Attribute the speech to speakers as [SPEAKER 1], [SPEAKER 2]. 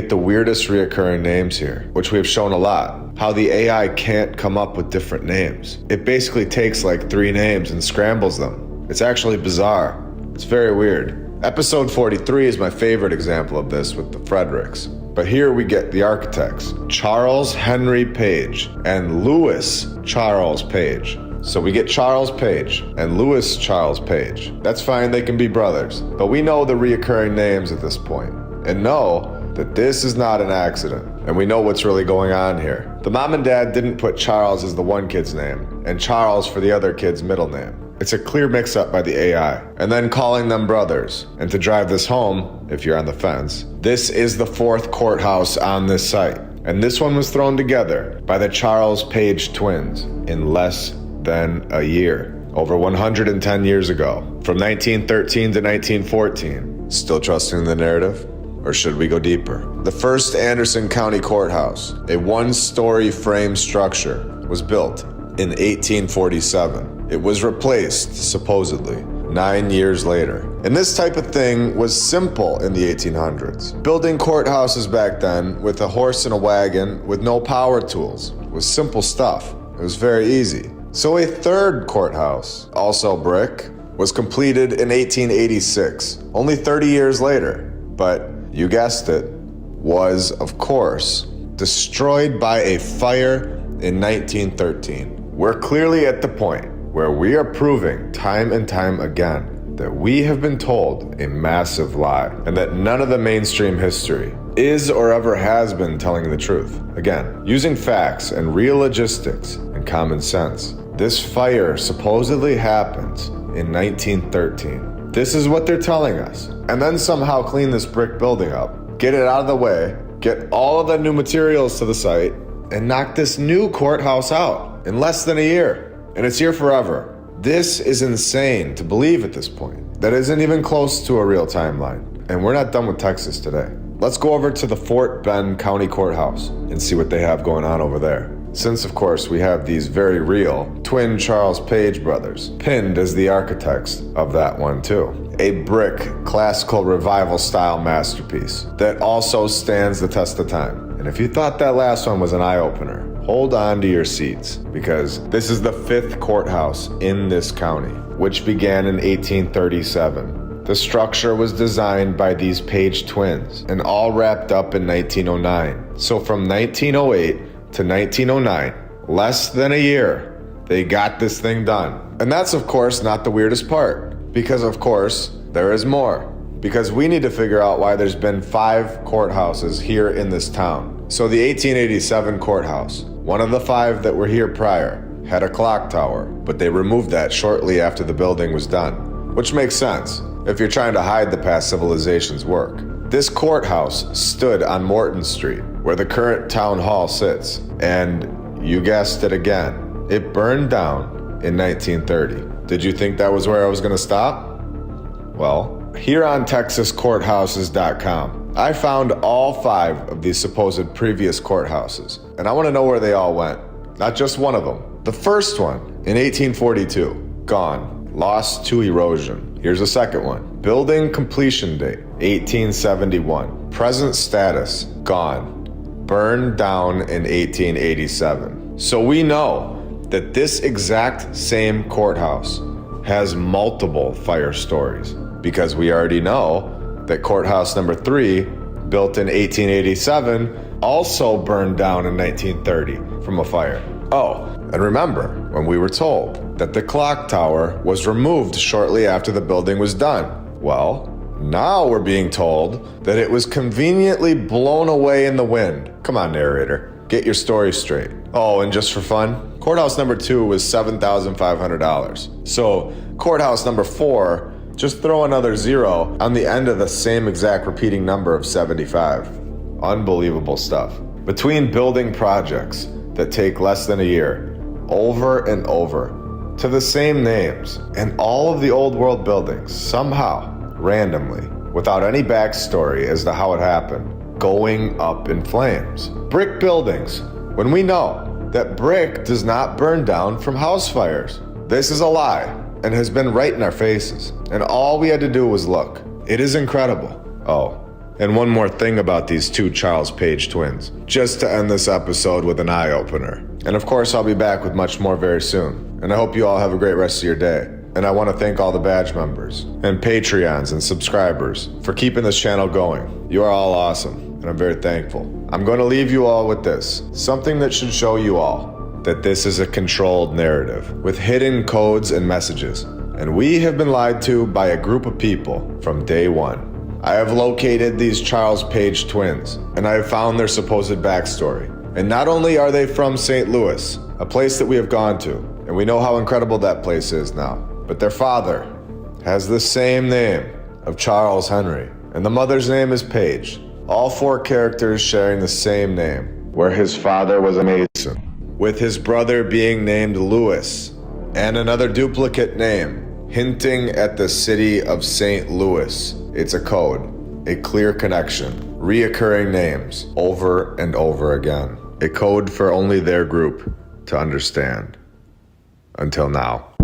[SPEAKER 1] get the weirdest reoccurring names here, which we've shown a lot. How the AI can't come up with different names. It basically takes like 3 names and scrambles them. It's actually bizarre. It's very weird. Episode 43 is my favorite example of this with the Fredericks. But here we get the architects, Charles Henry Page and Louis Charles Page. So we get Charles Page and Louis Charles Page. That's fine, they can be brothers. But we know the reoccurring names at this point and know that this is not an accident. And we know what's really going on here. The mom and dad didn't put Charles as the one kid's name and Charles for the other kid's middle name. It's a clear mix-up by the AI. And then calling them brothers. And to drive this home, if you're on the fence, this is the 4th courthouse on this site. And this one was thrown together by the Charles Page twins in less than a year, over 110 years ago, from 1913 to 1914. Still trusting the narrative? Or should we go deeper? The first Anderson County Courthouse, a 1-story frame structure, was built in 1847. It was replaced, supposedly, 9 years later. And this type of thing was simple in the 1800s. Building courthouses back then with a horse and a wagon with no power tools was simple stuff. It was very easy. So a 3rd courthouse, also brick, was completed in 1886, only 30 years later. But you guessed it, was, of course, destroyed by a fire in 1913. We're clearly at the point where we are proving time and time again that we have been told a massive lie and that none of the mainstream history is or ever has been telling the truth. Again, using facts and real logistics and common sense, this fire supposedly happens in 1913. This is what they're telling us. And then somehow clean this brick building up, get it out of the way, get all of the new materials to the site, and knock this new courthouse out in less than a year. And it's here forever. This is insane to believe at this point. That isn't even close to a real timeline. And we're not done with Texas today. Let's go over to the Fort Bend County Courthouse and see what they have going on over there. Since, of course, we have these very real twin Charles Page brothers, pinned as the architects of that one too. A brick, classical revival style masterpiece that also stands the test of time. And if you thought that last one was an eye-opener, hold on to your seats, because this is the 5th courthouse in this county, which began in 1837. The structure was designed by these Page twins and all wrapped up in 1909. So from 1908 to 1909, less than a year, they got this thing done. And that's, of course, not the weirdest part, because, of course, there is more. Because we need to figure out why there's been 5 courthouses here in this town. So the 1887 courthouse, one of the 5 that were here prior, had a clock tower, but they removed that shortly after the building was done, which makes sense if you're trying to hide the past civilization's work. This courthouse stood on Morton Street, where the current town hall sits, and you guessed it again, it burned down in 1930. Did you think that was where I was going to stop? Well, here on TexasCourthouses.com, I found all 5 of these supposed previous courthouses, and I want to know where they all went. Not just one of them. The first one, in 1842, gone, lost to erosion. Here's the second one. Building completion date, 1871. Present status, gone, burned down in 1887. So we know that this exact same courthouse has multiple fire stories, because we already know that courthouse number 3, built in 1887, also burned down in 1930 from a fire. Oh, and remember when we were told that the clock tower was removed shortly after the building was done? Well, now we're being told that it was conveniently blown away in the wind. Come on, narrator, get your story straight. Oh, and just for fun, courthouse number 2 was $7,500. So courthouse number 4, just throw another 0 on the end of the same exact repeating number of 75. Unbelievable stuff. Between building projects that take less than a year, over and over, to the same names, and all of the old world buildings, somehow, randomly, without any backstory as to how it happened, going up in flames. Brick buildings, when we know that brick does not burn down from house fires. This is a lie, and has been right in our faces. And all we had to do was look. It is incredible. Oh, And one more thing about these two Charles Page twins, just to end this episode with an eye-opener. And of course, I'll be back with much more very soon. And I hope you all have a great rest of your day. And I want to thank all the badge members and Patreons and subscribers for keeping this channel going. You are all awesome, and I'm very thankful. I'm going to leave you all with this, something that should show you all that this is a controlled narrative with hidden codes and messages. And we have been lied to by a group of people from day one. I have located these Charles Page twins, and I have found their supposed backstory. And not only are they from St. Louis, a place that we have gone to, and we know how incredible that place is now, but their father has the same name of Charles Henry, and the mother's name is Page. All four characters sharing the same name, where his father was a Mason, with his brother being named Louis, and another duplicate name, hinting at the city of St. Louis. It's a code, a clear connection, reoccurring names over and over again. A code for only their group to understand. Until now.